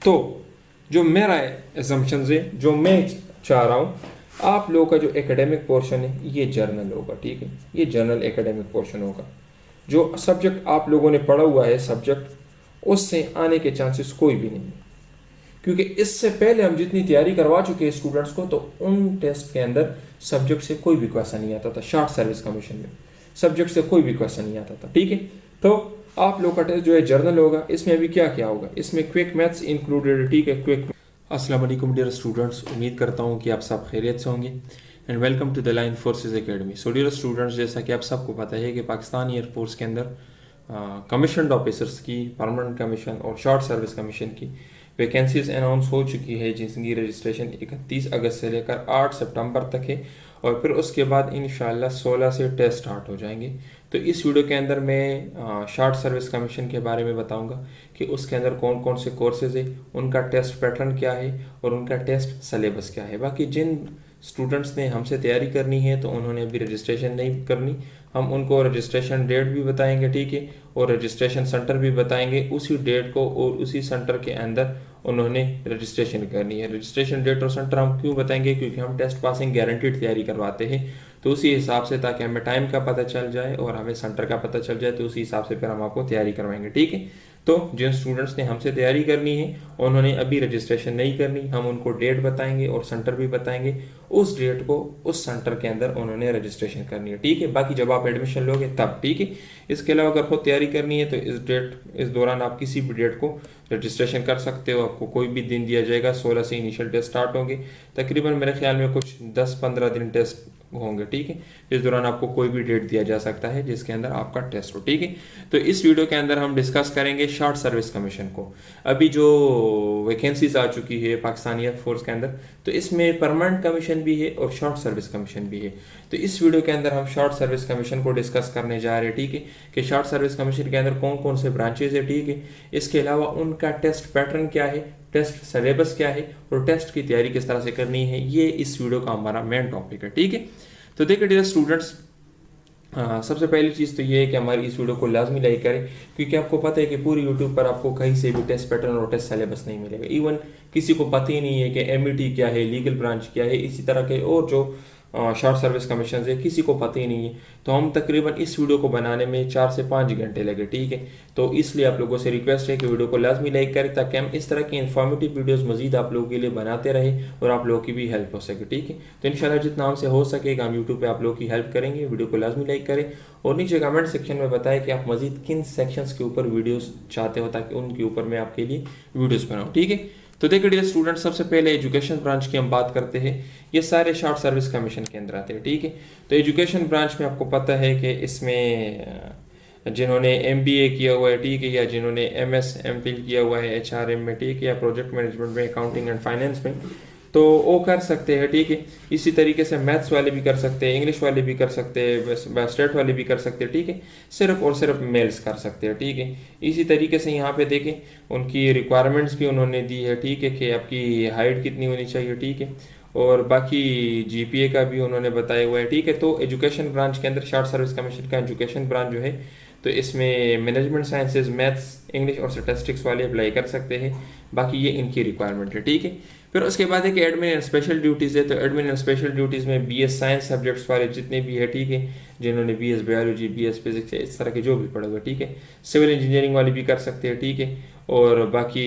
तो जो मेरा एजम्पशन है, जो मैं चाह रहा हूँ, आप लोगों का जो एकेडमिक पोर्शन है ये जर्नल होगा, ठीक है, ये जर्नल एकेडमिक पोर्शन होगा। जो सब्जेक्ट आप लोगों ने पढ़ा हुआ है सब्जेक्ट, उससे आने के चांसेस कोई भी नहीं है, क्योंकि इससे पहले हम जितनी तैयारी करवा चुके हैं स्टूडेंट्स को, तो उन टेस्ट के अंदर सब्जेक्ट से कोई भी क्वेश्चन नहीं आता था। शॉर्ट सर्विस कमीशन में सब्जेक्ट से कोई भी क्वेश्चन नहीं आता था, ठीक है। तो आप लोग का टेस्ट जो है जर्नल होगा, इसमें अभी क्या क्या होगा, इसमें क्विक मैथ्स इंक्लूडेड, ठीक है, क्विक। अस्सलाम वालेकुम डियर स्टूडेंट्स, उम्मीद करता हूँ कि आप सब खैरियत से होंगे and welcome to the line forces academy. So dear students, जैसा कि आप सबको पता है कि पाकिस्तान एयरफोर्स के अंदर कमीशन्ड ऑफिसर्स की, परमानेंट कमीशन और शॉर्ट सर्विस कमीशन की वैकेंसीज अनाउंस हो चुकी है, जिसकी रजिस्ट्रेशन 31 अगस्त से लेकर 8 सितंबर तक है और फिर उसके बाद इंशाल्लाह 16 से टेस्ट स्टार्ट हो जाएंगे। तो इस वीडियो के अंदर मैं शॉर्ट सर्विस कमीशन के बारे में बताऊंगा कि उसके अंदर कौन कौन से कोर्सेज है, उनका टेस्ट पैटर्न क्या है और उनका टेस्ट सिलेबस क्या है। बाकी जिन स्टूडेंट्स ने हमसे तैयारी करनी है तो उन्होंने अभी रजिस्ट्रेशन नहीं करनी, हम उनको रजिस्ट्रेशन डेट भी बताएंगे, ठीक है, और रजिस्ट्रेशन सेंटर भी बताएंगे। उसी डेट को और उसी सेंटर के अंदर उन्होंने रजिस्ट्रेशन करनी है। रजिस्ट्रेशन डेट और सेंटर हम क्यों बताएंगे, क्योंकि हम टेस्ट पासिंग गारंटीड तैयारी करवाते हैं, तो उसी हिसाब से, ताकि हमें टाइम का पता चल जाए और हमें सेंटर का पता चल जाए, तो उसी हिसाब से फिर हम आपको तैयारी करवाएंगे, ठीक है। तो जिन स्टूडेंट्स ने हमसे तैयारी करनी है उन्होंने अभी रजिस्ट्रेशन नहीं करनी, हम उनको डेट बताएंगे और सेंटर भी बताएंगे, उस डेट को उस सेंटर के अंदर उन्होंने रजिस्ट्रेशन करनी है, ठीक है। बाकी जब आप एडमिशन लोगे तब, ठीक है। इसके अलावा अगर खुद तैयारी करनी है तो इस दौरान आप किसी भी डेट को रजिस्ट्रेशन कर सकते हो, आपको कोई भी दिन दिया जाएगा। 16 से इनिशियल टेस्ट स्टार्ट होंगे, तकरीबन मेरे ख्याल में कुछ 10-15 दिन टेस्ट होंगे, ठीक है। इस दौरान आपको कोई भी डेट दिया जा सकता है जिसके अंदर आपका टेस्ट हो, ठीक है। तो इस वीडियो के अंदर हम डिस्कस करेंगे शॉर्ट सर्विस कमीशन को। अभी जो वैकेंसीज आ चुकी है पाकिस्तान एयरफोर्स के अंदर, तो इसमें परमानेंट कमीशन भी है और शॉर्ट सर्विस कमीशन भी है। तो इस वीडियो के अंदर हम शॉर्ट सर्विस कमीशन को डिस्कस करने जा रहे हैं, ठीक है, कि शॉर्ट सर्विस कमीशन के अंदर कौन कौन से ब्रांचेज है, ठीक है। इसके अलावा उनका टेस्ट पैटर्न क्या है, टेस्ट सिलेबस क्या है और टेस्ट की तैयारी किस तरह से करनी है, ये इस वीडियो का हमारा मेन टॉपिक है, ठीक है। तो देखिए डियर स्टूडेंट्स, सबसे पहली चीज़ तो ये है कि हमारी इस वीडियो को लाजमी लाइक करें, क्योंकि आपको पता है कि पूरी यूट्यूब पर आपको कहीं से भी टेस्ट पैटर्न और टेस्ट सिलेबस नहीं मिलेगा। इवन किसी को पता ही नहीं है कि एमईटी क्या है, लीगल ब्रांच क्या है, इसी तरह के और जो शॉर्ट सर्विस कमीशन है, किसी को पता ही नहीं है। तो हम तकरीबन इस वीडियो को बनाने में 4 से 5 घंटे लगे, ठीक है। तो इसलिए आप लोगों से रिक्वेस्ट है कि वीडियो को लाजमी लाइक करें, ताकि हम इस तरह की इन्फॉर्मेटिव वीडियोस मजीद आप लोगों के लिए बनाते रहे और आप लोगों की भी हेल्प हो सके, ठीक है। तो इंशाल्लाह जितना हमसे हो सकेगा हम यूट्यूब पे आप लोगों की हेल्प करेंगे। वीडियो को लाजमी लाइक करें और नीचे कमेंट सेक्शन में बताएं कि आप मजीद किन सेक्शंस के ऊपर वीडियोस चाहते हो, ताकि उनके ऊपर मैं आपके लिए वीडियोस बनाऊँ, ठीक है। तो देखिए डियर स्टूडेंट, सबसे पहले एजुकेशन ब्रांच की हम बात करते हैं। ये सारे शॉर्ट सर्विस कमीशन के अंदर आते हैं, ठीक है। तो एजुकेशन ब्रांच में आपको पता है कि इसमें जिन्होंने एमबीए किया हुआ है, ठीक है, या जिन्होंने एमएस एमफिल किया हुआ है एचआरएम में, ठीक है, या प्रोजेक्ट मैनेजमेंट में, अकाउंटिंग एंड फाइनेंस में, तो वो कर सकते हैं, ठीक है। इसी तरीके से मैथ्स वाले भी कर सकते हैं, इंग्लिश वाले भी कर सकते हैं, स्टेट वाले भी कर सकते हैं, ठीक है। सिर्फ और सिर्फ मेल्स कर सकते हैं, ठीक है। इसी तरीके से यहाँ पे देखें उनकी रिक्वायरमेंट्स भी उन्होंने दी है, ठीक है, कि आपकी हाइट कितनी होनी चाहिए, ठीक है, और बाकी जीपीए का भी उन्होंने बताया हुआ है, ठीक है। तो एजुकेशन ब्रांच के अंदर शॉर्ट सर्विस कमीशन का एजुकेशन ब्रांच जो है, तो इसमें मैनेजमेंट साइंसेज, मैथ्स, इंग्लिश और स्टैटिस्टिक्स वाले अप्लाई कर सकते हैं। बाकी ये इनकी रिक्वायरमेंट है, ठीक है। फिर उसके बाद है कि एडमिन एंड स्पेशल ड्यूटीज़ है। तो एडमिन एंड स्पेशल ड्यूटीज़ में बीएस साइंस सब्जेक्ट्स वाले जितने भी है, ठीक है, जिन्होंने बीएस बायोलॉजी, बीएस फिजिक्स, इस तरह के जो भी पढ़े हुए, ठीक है। सिविल इंजीनियरिंग वाले भी कर सकते हैं, ठीक है। और बाकी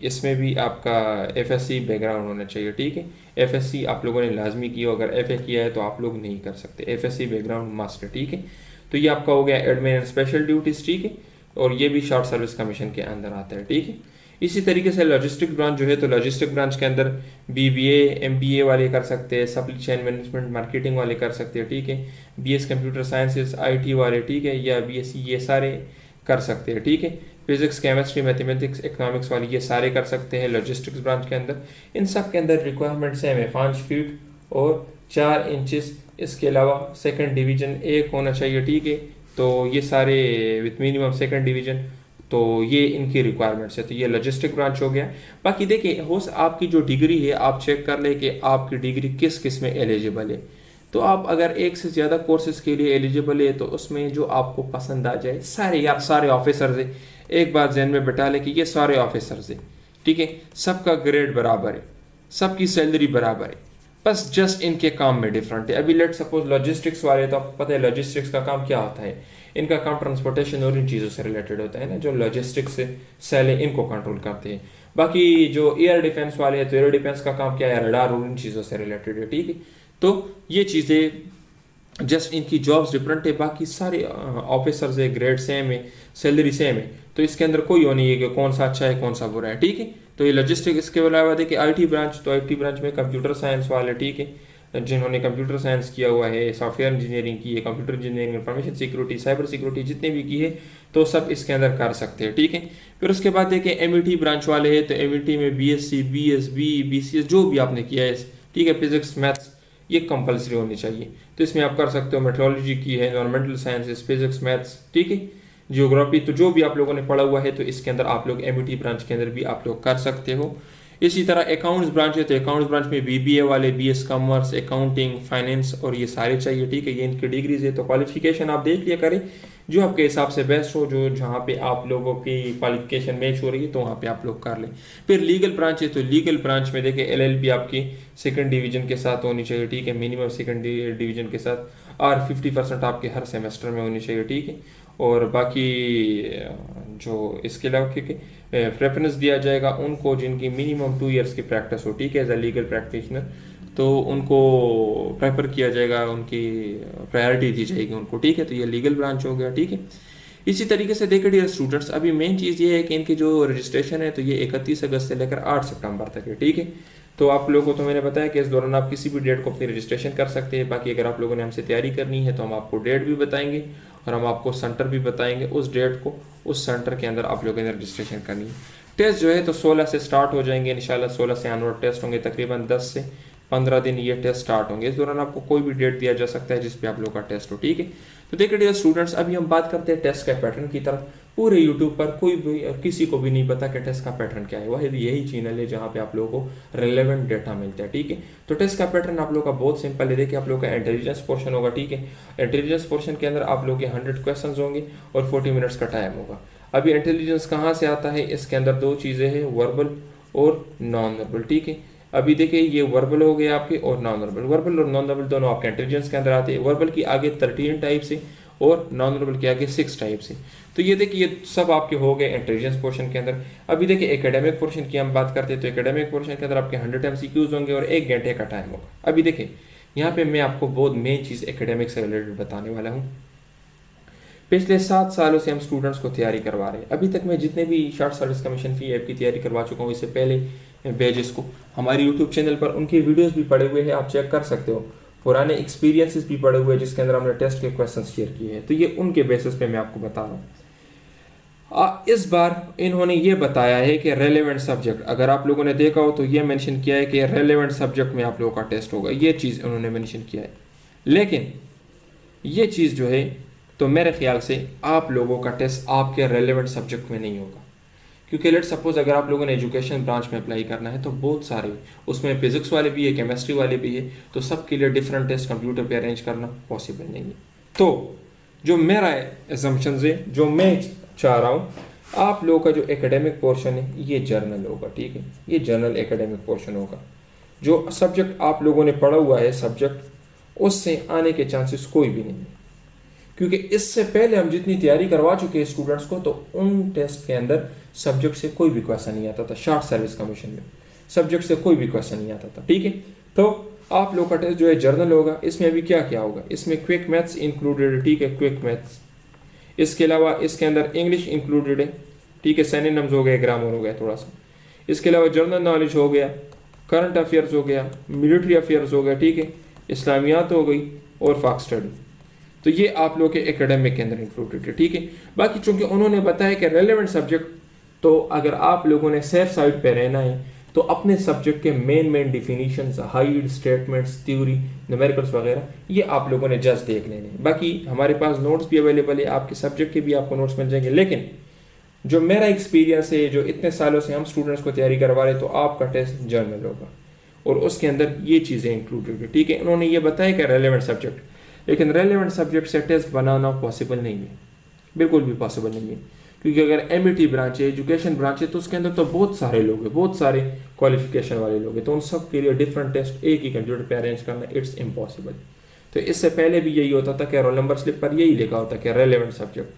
इसमें भी आपका एफएससी बैकग्राउंड होना चाहिए, ठीक है। एफएससी आप लोगों ने लाजमी किया, अगर एफए किया है तो आप लोग नहीं कर सकते, एफएससी बैकग्राउंड मस्ट है, ठीक है। तो ये आपका हो गया एडमिन एंड स्पेशल ड्यूटीज़, ठीक है, और ये भी शॉर्ट सर्विस कमीशन के अंदर आता है, ठीक है। इसी तरीके से लॉजिस्टिक ब्रांच जो है, तो लॉजिस्टिक ब्रांच के अंदर बीबीए, एमबीए वाले कर सकते हैं, सप्लाई चेन मैनेजमेंट, मार्केटिंग वाले कर सकते हैं, ठीक है। बीएस कंप्यूटर साइंसेस, आईटी वाले, ठीक है, या बीएससी, ये सारे कर सकते हैं, ठीक है। फिजिक्स, केमिस्ट्री, मैथमेटिक्स, इकोनॉमिक्स वाले ये सारे कर सकते हैं लॉजिस्टिक्स ब्रांच के अंदर। इन सब के अंदर रिक्वायरमेंट सेम है, 5 फीट और 4 इंचेस। इसके अलावा सेकंड डिवीजन 1 होना चाहिए, ठीक है। तो ये सारे विथ मिनिमम सेकंड डिवीजन, तो ये इनकी रिक्वायरमेंट्स है। तो ये लॉजिस्टिक ब्रांच हो गया। बाकी देखिए हो आपकी जो डिग्री है, आप चेक कर ले कि आपकी डिग्री किस किस में एलिजिबल है। तो आप अगर एक से ज़्यादा कोर्सेज के लिए एलिजिबल है, तो उसमें जो आपको पसंद आ जाए, सारे यार सारे ऑफिसर्स है, एक बात जहन में बैठा ले कि ये सारे ऑफिसर्स है, ठीक है, सबका ग्रेड बराबर है, सबकी सैलरी बराबर है, बस जस्ट इनके काम में डिफरेंट है। अभी लेट सपोज लॉजिस्टिक्स वाले, तो आपको पता है लॉजिस्टिक्स का काम क्या होता है, इनका काम ट्रांसपोर्टेशन और इन चीज़ों से रिलेटेड होता है ना, जो लॉजिस्टिक्स से सेल है इनको कंट्रोल करते हैं। बाकी जो एयर डिफेंस वाले हैं तो एयर डिफेंस का काम क्या है, रडार और इन चीज़ों से रिलेटेड है, ठीक है। तो ये चीज़ें जस्ट इनकी जॉब्स डिफरेंट है, बाकी सारे ऑफिसर्स है, ग्रेड सेम है, सैलरी सेम है, तो इसके अंदर कोई वो नहीं है कि कौन सा अच्छा है कौन सा बुरा है, ठीक है। तो ये लॉजिस्टिक्स के अलावा देखिए आईटी ब्रांच, तो आईटी ब्रांच में कंप्यूटर साइंस वाले, ठीक है, जिन्होंने कंप्यूटर साइंस किया हुआ है, सॉफ्टवेयर इंजीनियरिंग की है, computer engineering, information security, cyber security जितने भी की है तो सब इसके अंदर कर सकते हैं, ठीक है। फिर उसके बाद देखिए एमईटी ब्रांच वाले हैं, तो एमईटी में बीएससी, बीएसबी, बीसीएस जो भी आपने किया है, ठीक है, फिजिक्स मैथ्स ये कंपलसरी होनी चाहिए। तो इसमें आप कर सकते हो मेट्रोलॉजी की है, एनवायरमेंटल साइंसेस, फिजिक्स मैथ्स, ठीक है, जियोग्राफी, तो जो भी आप लोगों ने पढ़ा हुआ है तो इसके अंदर आप लोग एमईटी ब्रांच के अंदर भी आप लोग कर सकते हो। इसी तरह अकाउंट्स ब्रांच है, तो अकाउंट्स ब्रांच में बीबीए वाले, बीएस कॉमर्स, अकाउंटिंग, फाइनेंस और ये सारे चाहिए, ठीक है, ये इनकी डिग्रीज है। तो क्वालिफिकेशन आप देख लिया करें जो आपके हिसाब से बेस्ट हो, जो जहाँ पे आप लोगों की क्वालिफिकेशन मैच हो रही है तो वहाँ पे आप लोग कर लें। फिर लीगल ब्रांच है, तो लीगल ब्रांच में देखिए एलएलबी आपकी सेकंड डिवीजन के साथ होनी चाहिए, ठीक है, मिनिमम सेकंड डिवीजन के साथ, और 50% आपके हर सेमेस्टर में होनी चाहिए, ठीक है। और बाकी जो इसके अलावा क्योंकि प्रेफरेंस दिया जाएगा उनको जिनकी मिनिमम 2 इयर्स की प्रैक्टिस हो, ठीक है, एज अ लीगल प्रैक्टिशनर, तो उनको प्रेफर किया जाएगा, उनकी प्रायोरिटी दी जाएगी उनको, ठीक है। तो ये लीगल ब्रांच हो गया, ठीक है। इसी तरीके से देखिए डियर स्टूडेंट्स, अभी मेन चीज़ ये है कि इनकी जो रजिस्ट्रेशन है तो ये 31 अगस्त से लेकर 8 सितंबर तक है, ठीक है। तो आप लोगों को तो मैंने बताया कि इस दौरान आप किसी भी डेट को अपनी रजिस्ट्रेशन कर सकते हैं। बाकी अगर आप लोगों ने हमसे तैयारी करनी है तो हम आपको डेट भी बताएंगे और हम आपको सेंटर भी बताएंगे, उस डेट को उस सेंटर के अंदर आप लोगों ने रजिस्ट्रेशन करनी है। टेस्ट जो है तो 16 से स्टार्ट हो जाएंगे इंशाल्लाह, 16 से एनुअल टेस्ट होंगे, तकरीबन 10 से 15 दिन ये टेस्ट स्टार्ट होंगे। इस दौरान आपको कोई भी डेट दिया जा सकता है जिस पे आप लोग का टेस्ट हो, ठीक है। तो देखिए डियर स्टूडेंट्स, अभी हम बात करते हैं टेस्ट के पैटर्न की तरफ। पूरे यूट्यूब पर कोई भी किसी को भी नहीं पता कि टेस्ट का पैटर्न क्या है, वह यही चैनल है जहाँ पे आप लोगों को रेलेवेंट डेटा मिलता है, ठीक है। तो टेस्ट का पैटर्न आप लोग का बहुत सिंपल है। देखिए आप लोग का इंटेलिजेंस पोर्शन होगा, ठीक है। इंटेलिजेंस पोर्शन के अंदर आप लोग के 100 क्वेश्चन होंगे और 40 मिनट्स का टाइम होगा। अभी इंटेलिजेंस कहाँ से आता है, इसके अंदर 2 चीज़ें हैं, वर्बल और नॉन वर्बल, ठीक है। अभी देखिए ये वर्बल हो गए आपके और नॉन वर्बल, वर्बल और नॉन वर्बल दोनों आपके इंटेलिजेंस के अंदर आते हैं। वर्बल की आगे 13 टाइप से और नॉन वर्बल के आगे 6 टाइप से। तो ये देखिए ये सब आपके हो गए इंटेलिजेंस पोर्शन के अंदर। अभी देखिए एकेडमिक पोर्शन की हम बात करते हैं, तो एकेडमिक पोर्शन के अंदर आपके 100 MCQs होंगे और 1 घंटे का टाइम होगा। अभी देखिए यहाँ पे मैं आपको बहुत मेन चीज़ एकेडमिक से रिलेटेड बताने वाला हूँ। पिछले 7 सालों से हम स्टूडेंट्स को तैयारी करवा रहे हैं। अभी तक मैं जितने भी शॉर्ट सर्विस कमीशन फी ऐप की तैयारी करवा चुका हूँ, इससे पहले बैचेस को हमारे यूट्यूब चैनल पर उनके वीडियोस भी पड़े हुए हैं, आप चेक कर सकते हो। पुराने एक्सपीरियंसेस भी पड़े हुए हैं जिसके अंदर हमने टेस्ट के क्वेश्चन शेयर किए हैं। तो ये उनके बेसिस पे मैं आपको बता रहा हूँ। इस बार इन्होंने ये बताया है कि रेलेवेंट सब्जेक्ट, अगर आप लोगों ने देखा हो तो ये मेंशन किया है कि रेलेवेंट सब्जेक्ट में आप लोगों का टेस्ट होगा, ये चीज़ उन्होंने मेंशन किया है। लेकिन ये चीज़ जो है तो मेरे ख्याल से आप लोगों का टेस्ट आपके रेलेवेंट सब्जेक्ट में नहीं होगा, क्योंकि लेट सपोज अगर आप लोगों ने एजुकेशन ब्रांच में अप्लाई करना है तो बहुत सारे उसमें फिजिक्स वाले भी है, केमिस्ट्री वाले भी है, तो सबके लिए डिफरेंट टेस्ट कंप्यूटर पे अरेंज करना पॉसिबल नहीं है। तो जो मेरा असम्पशन है, जो मैं चाह रहा हूँ, आप लोगों का जो एकेडमिक पोर्शन है ये जर्नल होगा, ठीक है, ये जर्नल एकेडमिक पोर्शन होगा। जो सब्जेक्ट आप लोगों ने पढ़ा हुआ है सब्जेक्ट, उससे आने के चांसेस कोई भी नहीं है, क्योंकि इससे पहले हम जितनी तैयारी करवा चुके हैं स्टूडेंट्स को, तो उन टेस्ट के अंदर सब्जेक्ट से कोई भी क्वेश्चन नहीं आता था। शॉर्ट सर्विस कमीशन में सब्जेक्ट से कोई भी क्वेश्चन नहीं आता था, ठीक है। तो आप लोग का टेस्ट जो है जर्नल होगा, इसमें अभी क्या क्या होगा, इसमें क्विक मैथ्स इंक्लूडेड है, ठीक है, क्विक मैथ्स। इसके अलावा इसके अंदर इंग्लिश इंक्लूडेड है, ठीक है, सिनोनिम्स हो गए, ग्रामर हो गया थोड़ा सा। इसके अलावा जनरल नॉलेज हो गया, करंट अफेयर्स हो गया, मिलिट्री अफेयर्स हो गया, ठीक है, इस्लामियात हो गई और फाक स्टडी। तो ये आप लोग के एकेडमिक के अंदर इंक्लूडेड है, ठीक है। बाकी चूंकि उन्होंने बताया कि रेलेवेंट सब्जेक्ट, तो अगर आप लोगों ने सेफ साइड पे रहना है तो अपने सब्जेक्ट के main definitions, hide statements, theory, numericals वगैरह ये आप लोगों ने जस्ट देख लेने। बाकी हमारे पास नोट्स भी अवेलेबल है, आपके सब्जेक्ट के भी आपको नोट्स मिल जाएंगे। लेकिन जो मेरा एक्सपीरियंस है, जो इतने सालों से हम स्टूडेंट्स को तैयारी करवा रहे हैं, तो आपका टेस्ट जर्नल होगा और उसके अंदर ये चीज़ें इंक्लूडेड है, ठीक है। उन्होंने ये बताया कि रेलेवेंट सब्जेक्ट, लेकिन रेलेवेंट सब्जेक्ट से टेस्ट बनाना पॉसिबल नहीं है, बिल्कुल भी पॉसिबल नहीं है, क्योंकि अगर एमईटी ब्रांच है, एजुकेशन ब्रांच है, तो उसके अंदर तो बहुत सारे लोग हैं, बहुत सारे क्वालिफिकेशन वाले लोग हैं, तो उन सब के लिए डिफरेंट टेस्ट एक ही कंप्यूटर पे अरेंज करना इट्स इम्पॉसिबल। तो इससे पहले भी यही होता था कि रोल नंबर स्लिप पर यही लिखा होता कि रेलेवेंट सब्जेक्ट,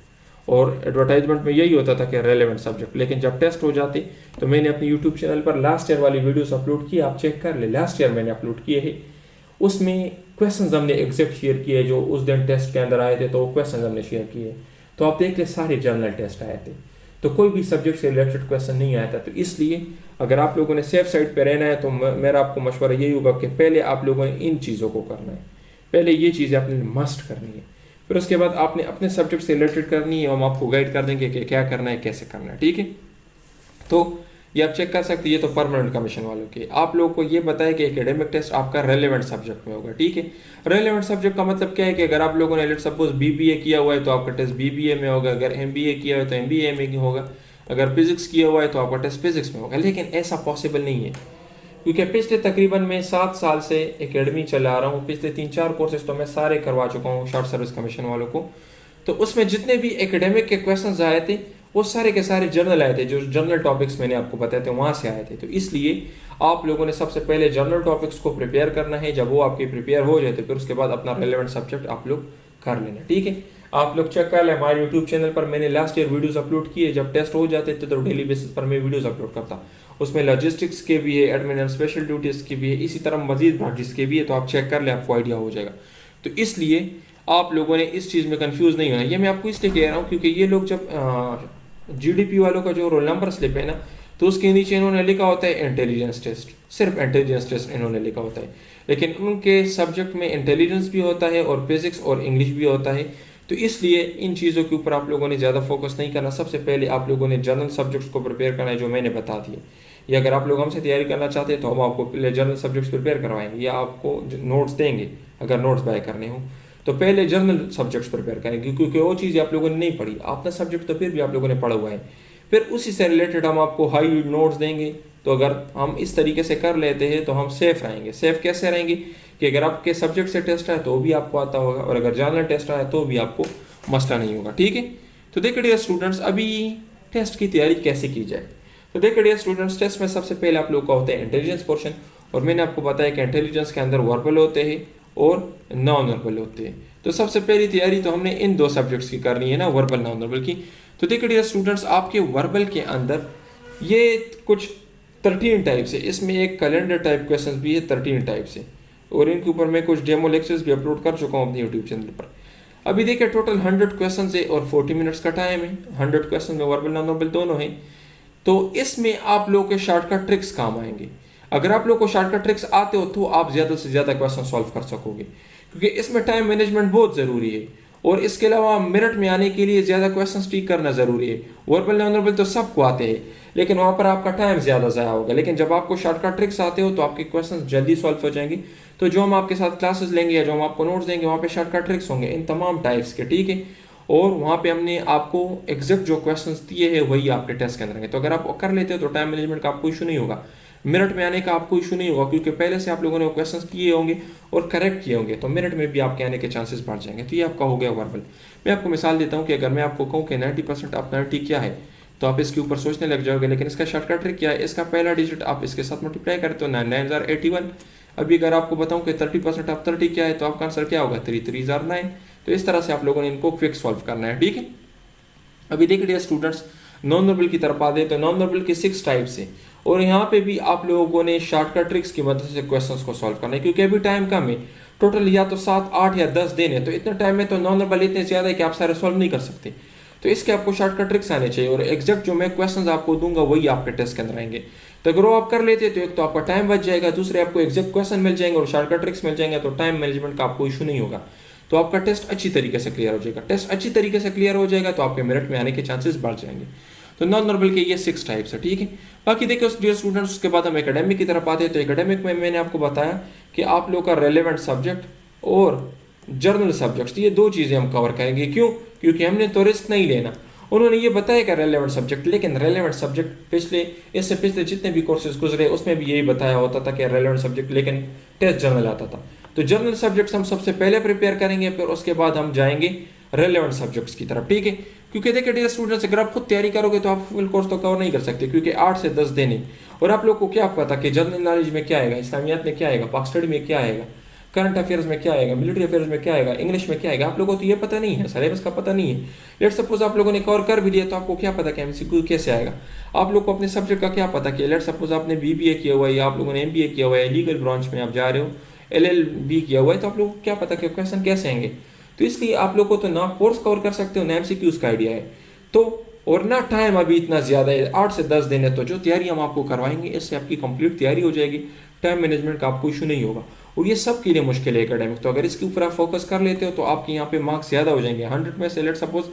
और एडवर्टाइजमेंट में यही होता था कि रेलेवेंट सब्जेक्ट। लेकिन जब टेस्ट हो जाते तो मैंने अपने यूट्यूब चैनल पर लास्ट ईयर वाली वीडियोस अपलोड की, आप चेक कर ले, लास्ट ईयर मैंने अपलोड किए हैं। उसमें क्वेश्चंस हमने एग्जैक्ट शेयर किए जो उस दिन टेस्ट के अंदर आए थे, तो वो क्वेश्चंस हमने शेयर किए। तो आप देख ले सारे जर्नल टेस्ट आए थे, तो कोई भी सब्जेक्ट से रिलेटेड क्वेश्चन नहीं आया था। तो इसलिए अगर आप लोगों ने सेफ साइड पे रहना है तो मेरा आपको मशवरा यही होगा कि पहले आप लोगों ने इन चीज़ों को करना है, पहले ये चीज़ें आपने मस्ट करनी है, फिर उसके बाद आपने अपने सब्जेक्ट से रिलेटेड करनी है, हम आपको गाइड कर देंगे कि क्या करना है, कैसे करना है, ठीक है। तो ये आप चेक कर सकते हैं, ये तो परमानेंट कमीशन वालों के। आप लोगों को ये बताया कि एकेडमिक टेस्ट आपका रेलेवेंट सब्जेक्ट में होगा, ठीक है। रेलेवेंट सब्जेक्ट का मतलब क्या है कि अगर आप लोगों ने लेट सपोज बीबीए किया हुआ है तो आपका टेस्ट बीबीए में होगा, अगर एमबीए किया हुआ है तो एमबीए में होगा, अगर फिजिक्स किया हुआ है तो आपका टेस्ट फिजिक्स में होगा। लेकिन ऐसा पॉसिबल नहीं है, क्योंकि पिछले तकरीबन मैं 7 साल से एकेडमी चला रहा हूँ, पिछले 3-4 कोर्सेज तो मैं सारे करवा चुका हूँ शॉर्ट सर्विस कमीशन वालों को। तो उसमें जितने भी एकेडमिक के क्वेश्चंस आए थे वो सारे के सारे जर्नल आए थे, जो जर्नल टॉपिक्स मैंने आपको बताए थे वहाँ से आए थे। तो इसलिए आप लोगों ने सबसे पहले जर्नल टॉपिक्स को प्रिपेयर करना है, जब वो आपके प्रिपेयर हो जाए तो फिर उसके बाद अपना रेलेवेंट सब्जेक्ट आप लोग कर लेना, ठीक है। आप लोग चेक कर लें, हमारे यूट्यूब चैनल पर मैंने लास्ट ईयर वीडियोस अपलोड किए, जब टेस्ट हो जाते थे तो डेली बेसिस पर मैं वीडियोस अपलोड करता, उसमें लॉजिस्टिक्स के भी है, एडमिन एंड स्पेशल ड्यूटीज की भी है, इसी तरह मजीद ब्रांचेस के भी है, तो आप चेक कर ले, आपको आइडिया हो जाएगा। तो इसलिए आप लोगों ने इस चीज़ में कंफ्यूज नहीं होना। ये मैं आपको इसलिए कह रहा हूँ क्योंकि ये लोग जब जीडीपी वालों का जो रोल नंबर स्लिप है ना, तो उसके नीचे इन्होंने लिखा होता है इंटेलिजेंस टेस्ट, सिर्फ इंटेलिजेंस टेस्ट इन्होंने लिखा होता है, लेकिन उनके सब्जेक्ट में इंटेलिजेंस भी होता है और फिजिक्स और इंग्लिश भी होता है। तो इसलिए इन चीज़ों के ऊपर आप लोगों ने ज़्यादा फोकस नहीं करना। सबसे पहले आप लोगों ने जनरल सब्जेक्ट्स को प्रिपेयर करना है, जो मैंने बता दिए। या अगर आप लोग हमसे तैयारी करना चाहते हैं तो हम आपको पहले जनरल सब्जेक्ट्स प्रिपेयर करवाएंगे या आपको नोट्स देंगे, अगर नोट्स बाय करने हो तो पहले जनरल सब्जेक्ट्स प्रिपेयर करेंगे, क्योंकि वो चीज़ आप लोगों ने नहीं पढ़ी, अपना सब्जेक्ट तो फिर भी आप लोगों ने पढ़ा हुआ है, फिर उसी से रिलेटेड हम आपको हाई नोट्स देंगे। तो अगर हम इस तरीके से कर लेते हैं तो हम सेफ रहेंगे। सेफ कैसे रहेंगे कि अगर आपके सब्जेक्ट से टेस्ट आए तो भी आपको आता होगा, और अगर जनरल टेस्ट आए तो भी आपको मसला नहीं होगा, ठीक है। तो देखिए डियर स्टूडेंट्स, अभी टेस्ट की तैयारी कैसे की जाए। तो देखिए डियर स्टूडेंट्स, टेस्ट में सबसे पहले आप लोग का होता है इंटेलिजेंस पोर्शन, और मैंने आपको बताया कि इंटेलिजेंस के अंदर वर्बल होते हैं और नॉन वर्बल होते हैं। तो सबसे पहली तैयारी तो हमने इन 2 सब्जेक्ट्स की करनी है ना, वर्बल नॉन वर्बल की। तो देखिए डियर स्टूडेंट्स, आपके वर्बल के अंदर ये कुछ 13 टाइप से, इसमें एक कैलेंडर टाइप क्वेश्चन भी है 13 टाइप से, और इनके ऊपर मैं कुछ डेमो लेक्चर्स भी अपलोड कर चुका हूँ अपने यूट्यूब चैनल पर। अभी देखिए टोटल 100 क्वेश्चन है और 40 मिनट्स का टाइम है। 100 क्वेश्चन में वर्बल नॉन वर्बल दोनों हैं। तो इसमें आप लोगों के शॉर्टकट ट्रिक्स काम आएंगे। अगर आप लोग को शॉर्टकट ट्रिक्स आते हो तो आप ज़्यादा से ज़्यादा क्वेश्चन सॉल्व कर सकोगे, क्योंकि इसमें टाइम मैनेजमेंट बहुत ज़रूरी है, और इसके अलावा मिनट में आने के लिए ज़्यादा क्वेश्चन ठीक करना ज़रूरी है। वर्बल नॉन वर्बल तो सबको आते हैं, लेकिन वहाँ पर आपका टाइम ज़्यादा ज़ाया होगा। लेकिन जब आपको शॉर्टकट ट्रिक्स आते हो तो आपके क्वेश्चन जल्दी सॉल्व हो जाएंगे। तो जो हम आपके साथ क्लासेस लेंगे या जो हम आपको नोट्स देंगे, वहाँ पे शॉर्टकट ट्रिक्स होंगे इन तमाम टाइप्स के, ठीक है। और वहाँ पे हमने आपको एग्जैक्ट जो क्वेश्चंस दिए हैं वही आपके टेस्ट के अंदर हैं। तो अगर आप कर लेते हो तो टाइम मैनेजमेंट का आपको इशू नहीं होगा, मिनट में आने का आपको इशू नहीं होगा, क्योंकि पहले से आप लोगों ने वो क्वेश्चंस किए होंगे और करेक्ट किए होंगे, तो मिनट में भी आपके आने के चांसेस बढ़ जाएंगे। तो ये आपका हो गया वर्बल। मैं आपको मिसाल देता हूँ कि अगर मैं आपको कहूँ कि 90% ऑफ 90 क्या है, तो आप इसके ऊपर सोचने लग जाओगे, लेकिन इसका शॉर्टकट ट्रिक क्या है, इसका पहला डिजिट आप इसके साथ मल्टीप्लाई करते हो 9,981। अभी अगर आपको बताऊं कि 30% ऑफ 30 क्या है, तो आपका आंसर क्या होगा, 3,309। तो इस तरह से आप लोगों ने इनको क्विक सॉल्व करना है, ठीक है। अभी देखिए डियर स्टूडेंट्स, नॉन वर्बल की तरफ आते हैं। तो नॉन वर्बल के 6 टाइप्स है, और यहाँ पे भी आप लोगों ने शॉर्टकट ट्रिक्स की मदद से क्वेश्चंस को सॉल्व करना है, क्योंकि अभी टाइम कम है, टोटल या तो 7, 8 या 10 दिन है। तो इतने टाइम में तो नॉन वर्बल इतने ज़्यादा है कि आप सारे सॉल्व नहीं कर सकते। तो इसके आपको शॉर्टकट ट्रिक्स आने चाहिए, और एग्जैक्ट जो मैं क्वेश्चंस आपको दूंगा वही आपके टेस्ट के अंदर आएंगे। तो अगर वो आप कर लेते तो एक तो आपका टाइम बच जाएगा, दूसरे आपको एग्जैक्ट क्वेश्चन मिल जाएंगे और शॉर्टकट ट्रिक्स मिल जाएंगे, तो टाइम मैनेजमेंट का आपको इशू नहीं होगा। तो आपका टेस्ट अच्छी तरीके से क्लियर हो जाएगा। टेस्ट अच्छी तरीके से क्लियर हो जाएगा तो आपके मेरिट में आने के चांसेस बढ़ जाएंगे। तो नॉन वर्बल के ये 6 टाइप्स है, ठीक है। बाकी देखिए डियर स्टूडेंट्स, उसके बाद हम एकेडमिक की तरफ आते हैं। तो एकेडमिक में मैंने आपको बताया कि आप लोग का रेलेवेंट सब्जेक्ट और जर्नल सब्जेक्ट्स, ये 2 चीज़ें हम कवर करेंगे। क्यों? क्योंकि हमने तो रिस्क नहीं लेना। उन्होंने ये बताया कि रेलेवेंट सब्जेक्ट, लेकिन रेलेवेंट सब्जेक्ट इससे पिछले जितने भी कोर्सेज गुजरे उसमें भी यही बताया होता था कि रेलेवेंट सब्जेक्ट, लेकिन टेस्ट जर्नल आता था। तो जर्नल सब्जेक्ट्स हम सबसे पहले प्रिपेयर करेंगे, फिर उसके बाद हम जाएंगे रेलेवेंट सब्जेक्ट्स की तरफ, ठीक है। क्योंकि देखिए डियर स्टूडेंट्स, अगर आप खुद तैयारी करोगे तो आप फुल कोर्स तो कवर नहीं कर सकते, क्योंकि 8 से 10 दिन है। और आप लोग को क्या पता कि जनरल नॉलेज में क्या आएगा, इस्लामियात में क्या आएगा, पाक स्टडी में क्या आएगा, करंट अफेयर्स में क्या आएगा, मिलिट्री अफेयर्स में क्या आएगा, इंग्लिश में क्या आएगा, आप लोगों को तो ये पता नहीं है, सिलेबस का पता नहीं है। लेट सपोज आप लोगों ने कवर कर भी लिया तो आपको क्या पता कि एमसीक्यू कैसे आएगा। आप लोग को अपने सब्जेक्ट का क्या पता कि लेट सपोज आपने बीबीए किया हुआ है या आप लोगों ने एमबीए किया हुआ है, लीगल ब्रांच में आप जा रहे हो, एलएलबी किया हुआ है, तो आप लोगों को क्या पता कि क्वेश्चन कैसे आएंगे। तो इसलिए आप लोग को तो ना कोर्स कवर कर सकते हो ना एमसीक्यूज का आइडिया है, तो और ना टाइम अभी इतना ज़्यादा है, 8 से 10 दिन है। तो जो तैयारी हम आपको करवाएंगे इससे आपकी कंप्लीट तैयारी हो जाएगी, टाइम मैनेजमेंट का आपको इशू नहीं होगा। और ये सब के लिए मुश्किल है एकेडमिक, तो अगर इसके ऊपर आप फोकस कर लेते हो तो आपके यहाँ पे मार्क्स ज़्यादा हो जाएंगे। 100 में से लेट सपोज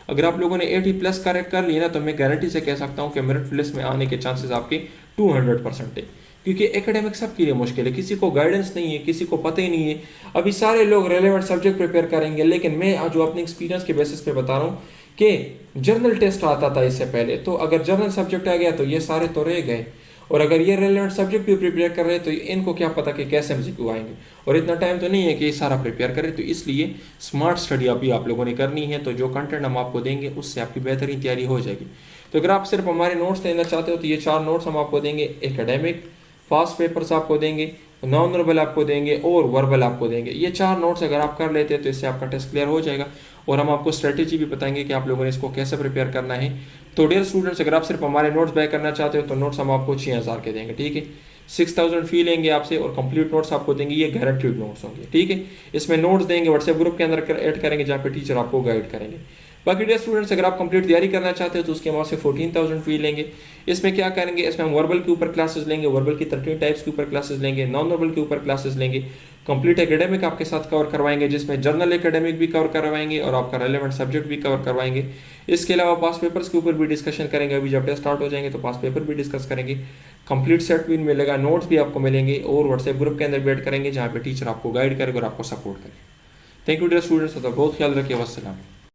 अगर आप लोगों ने 80 प्लस करेक्ट कर लिया ना, तो मैं गारंटी से कह सकता हूँ कि मेरिट लिस्ट में आने के चांसेस आपके 200% है। क्योंकि एकेडमिक सबके लिए मुश्किल है, किसी को गाइडेंस नहीं है, किसी को पता ही नहीं है। अभी सारे लोग रेलेवेंट सब्जेक्ट प्रिपेयर करेंगे, लेकिन मैं आज जो अपने एक्सपीरियंस के बेसिस पे बता रहा हूँ कि जर्नल टेस्ट आता था इससे पहले, तो अगर जर्नल सब्जेक्ट आ गया तो ये सारे तो रह गए, और अगर ये रेलेवेंट सब्जेक्ट भी प्रिपेयर कर रहे हैं तो इनको क्या पता कि कैसे एमसीक्यू आएंगे, और इतना टाइम तो नहीं है कि ये सारा प्रिपेयर करें। तो इसलिए स्मार्ट स्टडी अभी आप लोगों ने करनी है, तो जो कंटेंट हम आपको देंगे उससे आपकी बेहतरीन तैयारी हो जाएगी। तो अगर आप सिर्फ हमारे नोट्स लेना चाहते हो तो ये 4 नोट्स हम आपको देंगे, एकेडमिक, पास्ट पेपर्स आपको देंगे, नॉन वर्बल आपको देंगे और वर्बल आपको देंगे। ये 4 नोट्स अगर आप कर लेते हैं तो इससे आपका टेस्ट क्लियर हो जाएगा, और हम आपको स्ट्रेटेजी भी बताएंगे कि आप लोगों ने इसको कैसे प्रिपेयर करना है। तो डियर स्टूडेंट्स, अगर आप सिर्फ हमारे नोट्स बाय करना चाहते हो तो नोट्स हम आपको 6000 के देंगे, ठीक है। 6000 फी लेंगे आपसे और कंप्लीट नोट्स आपको देंगे, ये गारंटीड नोट्स होंगे, ठीक है। इसमें नोट्स देंगे, व्हाट्सएप ग्रुप के अंदर ऐड करेंगे जहाँ पे टीचर आपको गाइड करेंगे। बाकी डियर स्टूडेंट्स, अगर आप कंप्लीट तैयारी करना चाहते हो तो उसके अमाउंट से 14000 फी लेंगे। इसमें क्या करेंगे, इसमें हम वर्बल के ऊपर क्लासेस लेंगे, वर्बल की 13 टाइप्स के ऊपर क्लासेस लेंगे, नॉन वर्बल के ऊपर क्लासेस लेंगे, कंप्लीट एकेडमिक आपके साथ कवर करवाएंगे, जिसमें जर्नल एकेडमिक भी कवर करवाएंगे और आपका रेलेवेंट सब्जेक्ट भी कवर करवाएंगे। इसके अलावा पास पेपर्स के ऊपर भी डिस्कशन करेंगे, अभी जब टेस्ट स्टार्ट हो जाएंगे तो पास पेपर भी डिस्कस करेंगे। कंप्लीट सेट भी मिलेगा, नोट्स भी आपको मिलेंगे, और व्हाट्सएप ग्रुप के अंदर वेट करेंगे जहाँ पे टीचर आपको गाइड करेगा और आपको सपोर्ट करेगा। थैंक यू डियर स्टूडेंट्स, तो बहुत ख्याल रखिए। वस्सलाम।